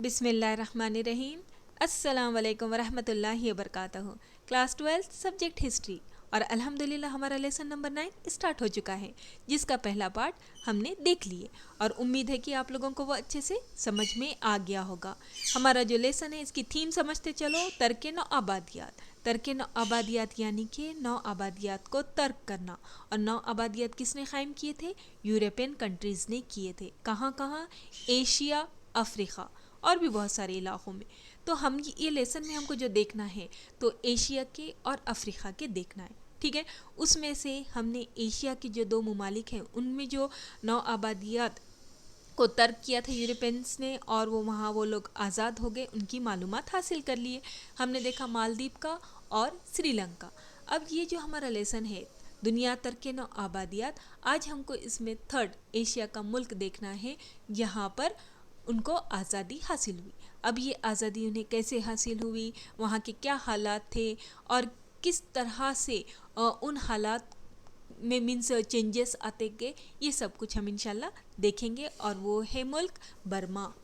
बिस्मिल्लाहिर्रहमानिर्रहीम। अस्सलाम वालेकुम वरहमतुल्लाहि वबरकातुहू। क्लास 12 सब्जेक्ट हिस्ट्री और अल्हम्दुलिल्लाह हमारा लेसन नंबर 9 स्टार्ट हो चुका है, जिसका पहला पार्ट हमने देख लिए और उम्मीद है कि आप लोगों को वो अच्छे से समझ में आ गया होगा। हमारा जो लेसन है इसकी थीम समझते चलो, तर्क नौ आबादियात। तर्क नौ आबादियात यानी कि नौ आबादियात को तर्क करना। और नौ आबादियात किसने कायम किए थे? यूरोपियन कंट्रीज़ ने किए थे। कहाँ कहाँ? एशिया, अफ्रीका और भी बहुत सारे इलाक़ों में। तो हम ये लेसन में हमको जो देखना है तो एशिया के और अफ्रीका के देखना है, ठीक है। उसमें से हमने एशिया के जो दो ममालिक हैं उनमें जो नौ आबादियात को तर्क किया था यूरोपियंस ने और वो लोग आज़ाद हो गए, उनकी मालूमात हासिल कर लिए। हमने देखा मालदीव का और श्रीलंका। अब ये जो हमारा लेसन है दुनिया तर्क नौ आबादियात, आज हमको इसमें थर्ड एशिया का मुल्क देखना है, यहाँ पर उनको आज़ादी हासिल हुई। अब ये आज़ादी उन्हें कैसे हासिल हुई, वहाँ के क्या हालात थे और किस तरह से उन हालात में मीन्स चेंजेस आते गए, ये सब कुछ हम इंशाल्लाह देखेंगे। और वो है मुल्क बर्मा,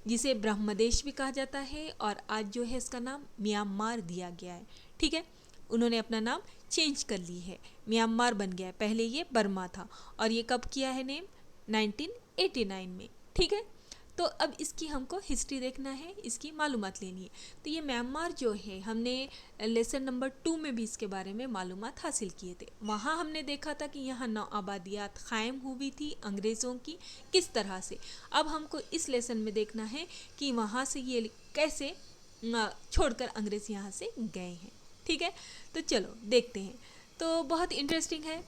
जिसे ब्रह्मदेश भी कहा जाता है और आज जो है इसका नाम म्यांमार दिया गया है, ठीक है। उन्होंने अपना नाम चेंज कर ली है, म्यांमार बन गया है, पहले ये बर्मा था। और ये कब किया है नेम? 1989 में, ठीक है। तो अब इसकी हमको हिस्ट्री देखना है, इसकी मालूमात लेनी है। तो ये म्यांमार जो है हमने लेसन नंबर 2 में भी इसके बारे में मालूमात हासिल किए थे। वहाँ हमने देखा था कि यहाँ नौ आबादियात कायम हुई थी अंग्रेज़ों की, किस तरह से। अब हमको इस लेसन में देखना है कि वहाँ से ये कैसे छोड़कर अंग्रेज़ यहाँ से गए हैं, ठीक है। तो चलो देखते हैं। तो बहुत इंटरेस्टिंग है।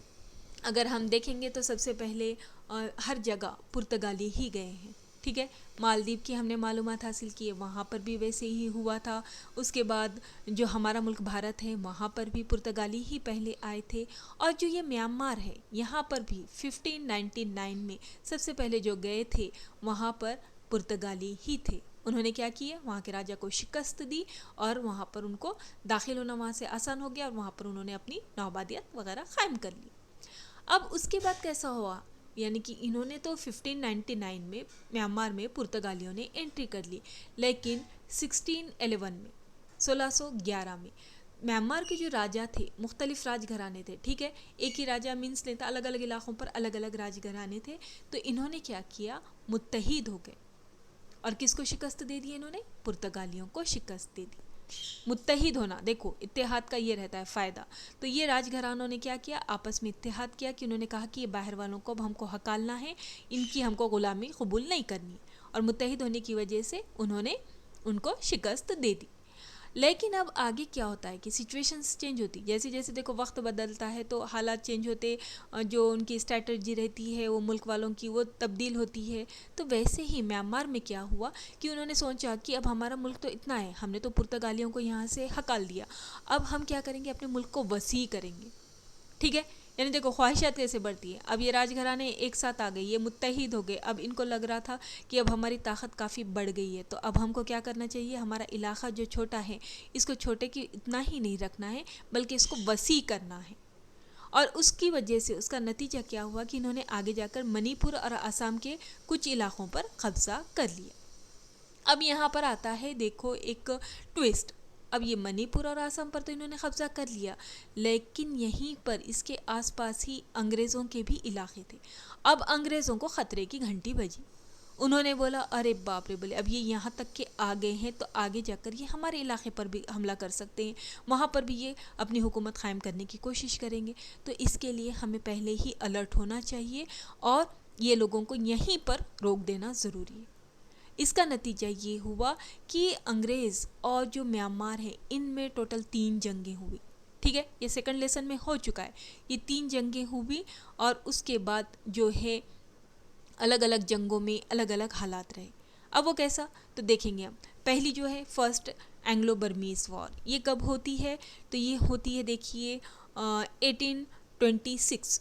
अगर हम देखेंगे तो सबसे पहले हर जगह पुर्तगाली ही गए हैं, ठीक है। मालदीव की हमने मालूमात हासिल की है, वहाँ पर भी वैसे ही हुआ था। उसके बाद जो हमारा मुल्क भारत है वहाँ पर भी पुर्तगाली ही पहले आए थे। और जो ये म्यांमार है यहाँ पर भी 1599 में सबसे पहले जो गए थे वहाँ पर पुर्तगाली ही थे। उन्होंने क्या किया? वहाँ के राजा को शिकस्त दी और वहाँ पर उनको दाखिल होना वहाँ से आसान हो गया और वहाँ पर उन्होंने अपनी नौआबादियत वगैरह कायम कर ली। अब उसके बाद कैसा हुआ, यानी कि इन्होंने तो 1599 में म्यांमार में पुर्तगालियों ने एंट्री कर ली, लेकिन 1611 में 1611 में म्यांमार के जो राजा थे, मुख्तलिफ राजघराने थे, ठीक है। एक ही राजा मीन्स नहीं था, अलग अलग इलाक़ों पर अलग अलग राजघराने थे। तो इन्होंने क्या किया? मुत्तहिद हो गए और किसको शिकस्त दे दी? इन्होंने पुर्तगालियों को शिकस्त दे दी। मुत्तहिद होना, देखो इत्तेहाद का ये रहता है फ़ायदा। तो ये राजघरानों ने क्या किया? आपस में इत्तेहाद किया कि उन्होंने कहा कि ये बाहर वालों को अब हमको हकालना है, इनकी हमको ग़ुलामी कबूल नहीं करनी। और मुत्तहिद होने की वजह से उन्होंने उनको शिकस्त दे दी। लेकिन अब आगे क्या होता है कि सिचुएशंस चेंज होती, जैसे जैसे देखो वक्त बदलता है तो हालात चेंज होते, जो उनकी स्ट्रैटेजी रहती है वो मुल्क वालों की वो तब्दील होती है। तो वैसे ही म्यांमार में क्या हुआ कि उन्होंने सोचा कि अब हमारा मुल्क तो इतना है, हमने तो पुर्तगालियों को यहाँ से हकाल दिया, अब हम क्या करेंगे? अपने मुल्क को वसी करेंगे, ठीक है। यानी देखो ख्वाहिशात कैसे बढ़ती है। अब ये राजघराने एक साथ आ गए, ये मुत्तहिद हो गए। अब इनको लग रहा था कि अब हमारी ताकत काफ़ी बढ़ गई है, तो अब हमको क्या करना चाहिए? हमारा इलाक़ा जो छोटा है इसको छोटे की इतना ही नहीं रखना है, बल्कि इसको वसी करना है। और उसकी वजह से उसका नतीजा क्या हुआ कि इन्होंने आगे जाकर मणिपुर और असम के कुछ इलाक़ों पर कब्ज़ा कर लिया। अब यहाँ पर आता है देखो एक ट्विस्ट। अब ये मणिपुर और असम पर तो इन्होंने कब्ज़ा कर लिया, लेकिन यहीं पर इसके आसपास ही अंग्रेज़ों के भी इलाके थे। अब अंग्रेज़ों को ख़तरे की घंटी बजी। उन्होंने बोला अरे बाप रे, बोले अब ये यहाँ तक के आ गए हैं तो आगे जाकर ये हमारे इलाके पर भी हमला कर सकते हैं, वहाँ पर भी ये अपनी हुकूमत कायम करने की कोशिश करेंगे। तो इसके लिए हमें पहले ही अलर्ट होना चाहिए और ये लोगों को यहीं पर रोक देना ज़रूरी है। इसका नतीजा ये हुआ कि अंग्रेज़ और जो म्यांमार है इनमें टोटल 3 जंगें हुई, ठीक है। ये सेकंड लेसन में हो चुका है, ये 3 जंगें हुई और उसके बाद जो है अलग अलग जंगों में अलग अलग हालात रहे। अब वो कैसा तो देखेंगे हम। पहली जो है फर्स्ट एंग्लो बर्मीज़ वॉर, ये कब होती है? तो ये होती है देखिए 1826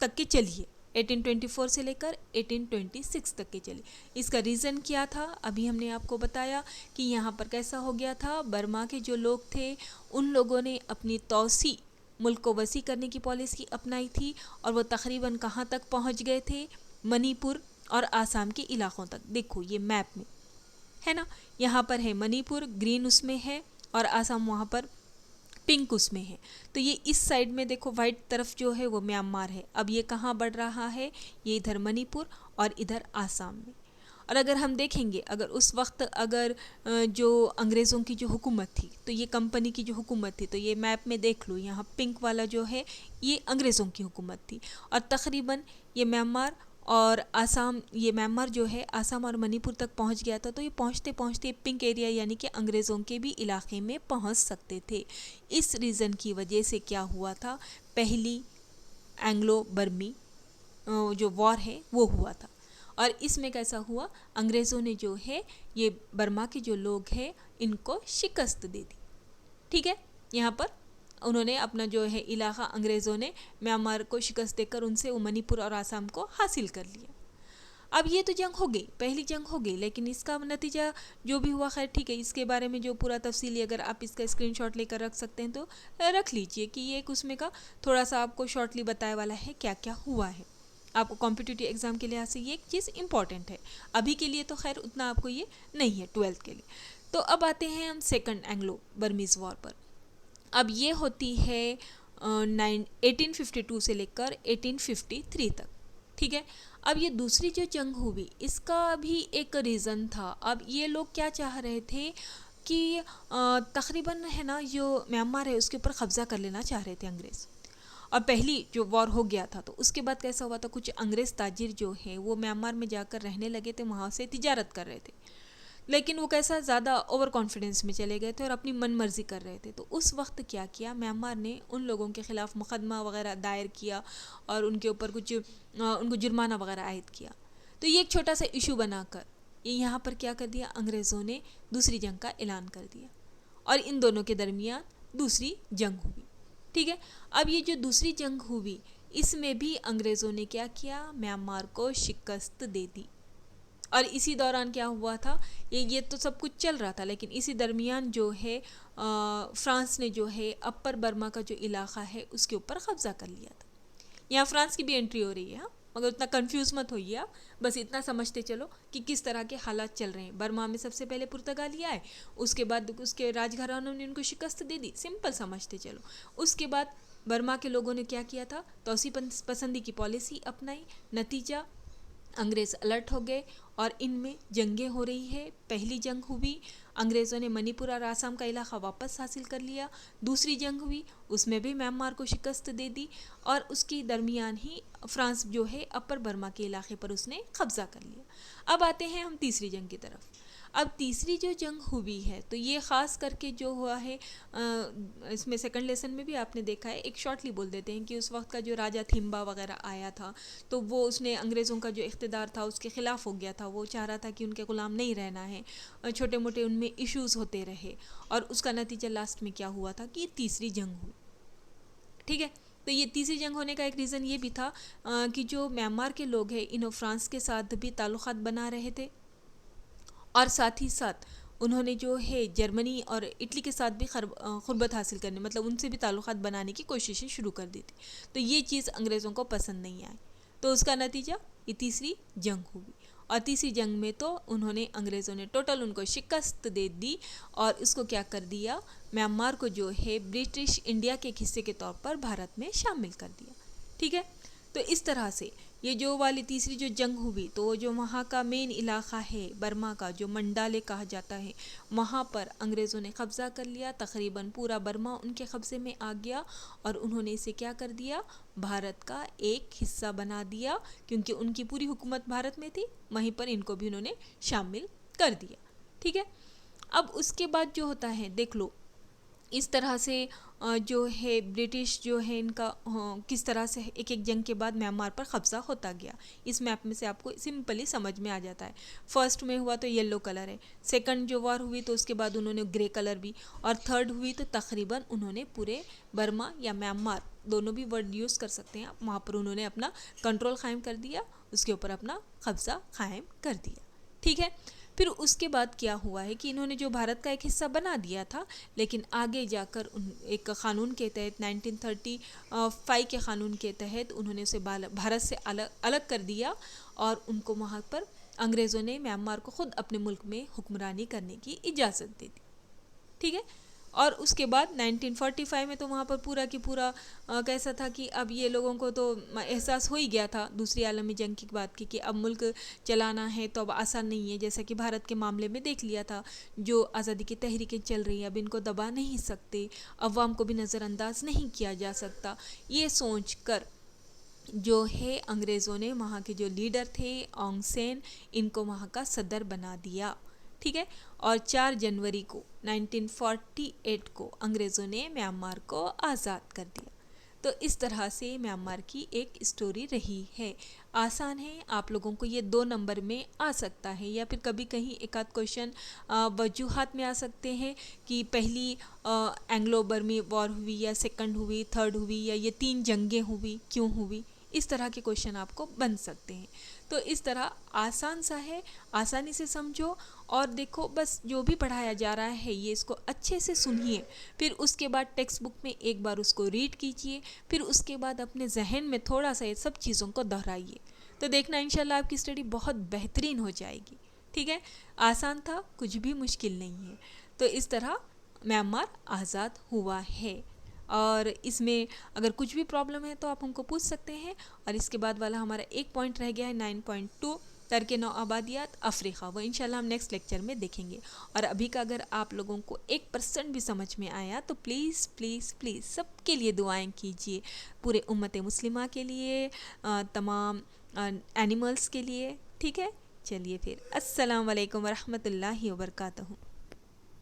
तक के चलिए, 1824 से लेकर 1826 तक के चले। इसका रीज़न क्या था? अभी हमने आपको बताया कि यहाँ पर कैसा हो गया था, बर्मा के जो लोग थे उन लोगों ने अपनी तौसी मुल्क को वसी करने की पॉलिसी अपनाई थी और वो तकरीबन कहाँ तक पहुँच गए थे? मणिपुर और आसाम के इलाक़ों तक। देखो ये मैप में है ना। यहाँ पर है मणिपुर ग्रीन उसमें है और आसाम वहाँ पर पिंक उसमें है। तो ये इस साइड में देखो वाइट तरफ जो है वो म्यांमार है। अब ये कहाँ बढ़ रहा है, ये इधर मणिपुर और इधर आसाम में। और अगर हम देखेंगे, अगर उस वक्त अगर जो अंग्रेज़ों की जो हुकूमत थी, तो ये कंपनी की जो हुकूमत थी, तो ये मैप में देख लो, यहाँ पिंक वाला जो है ये अंग्रेज़ों की हुकूमत थी। और तकरीबन ये म्यांमार और आसाम, ये म्यांमार जो है आसाम और मणिपुर तक पहुंच गया था। तो ये पहुंचते पहुंचते पिंक एरिया यानी कि अंग्रेज़ों के भी इलाके में पहुंच सकते थे। इस रीज़न की वजह से क्या हुआ था, पहली एंग्लो बर्मी जो वॉर है वो हुआ था। और इसमें कैसा हुआ, अंग्रेज़ों ने जो है ये बर्मा के जो लोग हैं इनको शिकस्त दे दी। ठीक है, यहाँ पर उन्होंने अपना जो है इलाका, अंग्रेज़ों ने म्यांमार को शिकस्त देकर उनसे वो मणिपुर और आसाम को हासिल कर लिया। अब ये तो जंग हो गई, पहली जंग हो गई, लेकिन इसका नतीजा जो भी हुआ खैर ठीक है। इसके बारे में जो पूरा तफसीली अगर आप इसका स्क्रीनशॉट लेकर रख सकते हैं तो रख लीजिए कि ये एक उसमें का थोड़ा सा आपको शॉर्टली बताए वाला है क्या क्या हुआ है। आपको कॉम्पिटिटिव एग्ज़ाम के लिहाज से ये एक चीज़ इंपॉर्टेंट है। अभी के लिए तो खैर उतना आपको ये नहीं है 12th के लिए। तो अब आते हैं हम सेकंड एंग्लो बर्मीज़ वॉर पर। अब ये होती है 1852 से लेकर 1853 तक। ठीक है, अब ये दूसरी जो जंग हुई इसका भी एक रीज़न था। अब ये लोग क्या चाह रहे थे कि तकरीबन है ना जो म्यांमार है उसके ऊपर कब्ज़ा कर लेना चाह रहे थे अंग्रेज़। और पहली जो वॉर हो गया था तो उसके बाद कैसा हुआ था, कुछ अंग्रेज़ ताजिर जो है वो म्यांमार में जाकर रहने लगे थे, वहाँ से तिजारत कर रहे थे। लेकिन वो कैसा ज़्यादा ओवर कॉन्फिडेंस में चले गए थे और अपनी मन मर्जी कर रहे थे। तो उस वक्त क्या किया, म्यांमार ने उन लोगों के ख़िलाफ़ मुकदमा वगैरह दायर किया और उनके ऊपर कुछ उनको जुर्माना वगैरह आयद किया। तो ये एक छोटा सा इशू बनाकर ये यहाँ पर क्या कर दिया, अंग्रेज़ों ने दूसरी जंग का ऐलान कर दिया और इन दोनों के दरमियान दूसरी जंग हुई। ठीक है, अब ये जो दूसरी जंग हुई इसमें भी अंग्रेज़ों ने क्या किया, म्यांमार को शिकस्त दे दी। और इसी दौरान क्या हुआ था, ये तो सब कुछ चल रहा था, लेकिन इसी दरमियान जो है फ्रांस ने जो है अपर बर्मा का जो इलाका है उसके ऊपर कब्ज़ा कर लिया था। यहाँ फ्रांस की भी एंट्री हो रही है, हाँ, मगर उतना कंफ्यूज मत होइए आप, बस इतना समझते चलो कि किस तरह के हालात चल रहे हैं। बर्मा में सबसे पहले पुर्तगाली आए, उसके बाद उसके राजघरानों ने उनको शिकस्त दे दी, सिंपल समझते चलो। उसके बाद बर्मा के लोगों ने क्या किया था, तौसी पसंदी की पॉलिसी अपनाई। नतीजा अंग्रेज़ अलर्ट हो गए और इनमें जंगें हो रही है। पहली जंग हुई, अंग्रेज़ों ने मणिपुर और आसाम का इलाका वापस हासिल कर लिया। दूसरी जंग हुई, उसमें भी म्यांमार को शिकस्त दे दी और उसकी दरमियान ही फ्रांस जो है अपर बर्मा के इलाके पर उसने कब्ज़ा कर लिया। अब आते हैं हम तीसरी जंग की तरफ। अब तीसरी जो जंग हुई है तो ये ख़ास करके जो हुआ है इसमें सेकंड लेसन में भी आपने देखा है, एक शॉर्टली बोल देते हैं कि उस वक्त का जो राजा थिम्बा वगैरह आया था तो वो उसने अंग्रेज़ों का जो इख्तिदार था उसके ख़िलाफ़ हो गया था। वो चाह रहा था कि उनके ग़ुलाम नहीं रहना है, छोटे मोटे उनमें इश्यूज़ होते रहे और उसका नतीजा लास्ट में क्या हुआ था कि तीसरी जंग हुई। ठीक है, तो ये तीसरी जंग होने का एक रीज़न ये भी था कि जो म्यांमार के लोग हैं इन फ्रांस के साथ भी ताल्लुक़ात बना रहे थे और साथ ही साथ उन्होंने जो है जर्मनी और इटली के साथ भी क़ुर्बत हासिल करने, मतलब उनसे भी ताल्लुक़ात बनाने की कोशिशें शुरू कर दी थी। तो ये चीज़ अंग्रेज़ों को पसंद नहीं आई, तो उसका नतीजा ये तीसरी जंग हुई। और तीसरी जंग में तो उन्होंने अंग्रेज़ों ने टोटल उनको शिकस्त दे दी और इसको क्या कर दिया, म्यांमार को जो है ब्रिटिश इंडिया के एक हिस्से के तौर पर भारत में शामिल कर दिया। ठीक है, तो इस तरह से ये जो वाली तीसरी जो जंग हुई तो जो वहाँ का मेन इलाका है बर्मा का जो मंडाले कहा जाता है, वहाँ पर अंग्रेज़ों ने कब्ज़ा कर लिया। तकरीबन पूरा बर्मा उनके कब्ज़े में आ गया और उन्होंने इसे क्या कर दिया, भारत का एक हिस्सा बना दिया। क्योंकि उनकी पूरी हुकूमत भारत में थी, वहीं पर इनको भी उन्होंने शामिल कर दिया। ठीक है, अब उसके बाद जो होता है देख लो, इस तरह से जो है ब्रिटिश जो है इनका किस तरह से एक एक जंग के बाद म्यांमार पर कब्ज़ा होता गया। इस मैप में से आपको सिंपली समझ में आ जाता है। फर्स्ट में हुआ तो येलो कलर है, सेकंड जो वार हुई तो उसके बाद उन्होंने ग्रे कलर भी, और थर्ड हुई तो तकरीबन उन्होंने पूरे बर्मा या म्यांमार, दोनों भी वर्ड यूज़ कर सकते हैं, वहाँ पर उन्होंने अपना कंट्रोल कायम कर दिया, उसके ऊपर अपना कब्ज़ा कायम कर दिया। ठीक है, फिर उसके बाद क्या हुआ है कि इन्होंने जो भारत का एक हिस्सा बना दिया था, लेकिन आगे जाकर एक क़ानून के तहत 1935 के क़ानून के तहत उन्होंने उसे भारत से अलग कर दिया और उनको वहाँ पर अंग्रेज़ों ने म्यांमार को ख़ुद अपने मुल्क में हुक्मरानी करने की इजाज़त दे दी। ठीक है। और उसके बाद 1945 में तो वहाँ पर पूरा की पूरा कैसा था कि अब ये लोगों को तो एहसास हो ही गया था दूसरी आलमी जंग की बात की कि अब मुल्क चलाना है तो अब आसान नहीं है। जैसा कि भारत के मामले में देख लिया था, जो आज़ादी की तहरीकें चल रही हैं अब इनको दबा नहीं सकते, अवाम को भी नज़रअंदाज नहीं किया जा सकता। ये सोच कर जो है अंग्रेज़ों ने वहाँ के जो लीडर थे ऑंग सेन, इनको वहाँ का सदर बना दिया। ठीक है। और 4 जनवरी को 1948 को अंग्रेज़ों ने म्यांमार को आज़ाद कर दिया। तो इस तरह से म्यांमार की एक स्टोरी रही है। आसान है, आप लोगों को ये 2 नंबर में आ सकता है, या फिर कभी कहीं एक आध क्वेश्चन वजूहात में आ सकते हैं कि पहली एंग्लो बर्मी वॉर हुई या सेकंड हुई, थर्ड हुई, या ये 3 जंगें हुई, क्यों हुई, इस तरह के क्वेश्चन आपको बन सकते हैं। तो इस तरह आसान सा है, आसानी से समझो और देखो, बस जो भी पढ़ाया जा रहा है ये इसको अच्छे से सुनिए, फिर उसके बाद टेक्स्ट बुक में एक बार उसको रीड कीजिए, फिर उसके बाद अपने जहन में थोड़ा सा ये सब चीज़ों को दोहराइए, तो देखना इंशाल्लाह आपकी स्टडी बहुत बेहतरीन हो जाएगी। ठीक है। आसान था, कुछ भी मुश्किल नहीं है। तो इस तरह म्यांमार आज़ाद हुआ है, और इसमें अगर कुछ भी प्रॉब्लम है तो आप हमको पूछ सकते हैं। और इसके बाद वाला हमारा एक पॉइंट रह गया है 9.2 तर्क नौ आबादियात अफ्रीका, वो इंशाल्लाह हम नेक्स्ट लेक्चर में देखेंगे। और अभी का अगर आप लोगों को 1% भी समझ में आया तो प्लीज़ प्लीज़ प्लीज़ सबके लिए दुआएं कीजिए, पूरे उम्मत मुस्लिमा के लिए, तमाम एनिमल्स के लिए। ठीक है। चलिए फिर, अस्सलाम वालेकुम वरहमतुल्लाहि वबरकातुहू।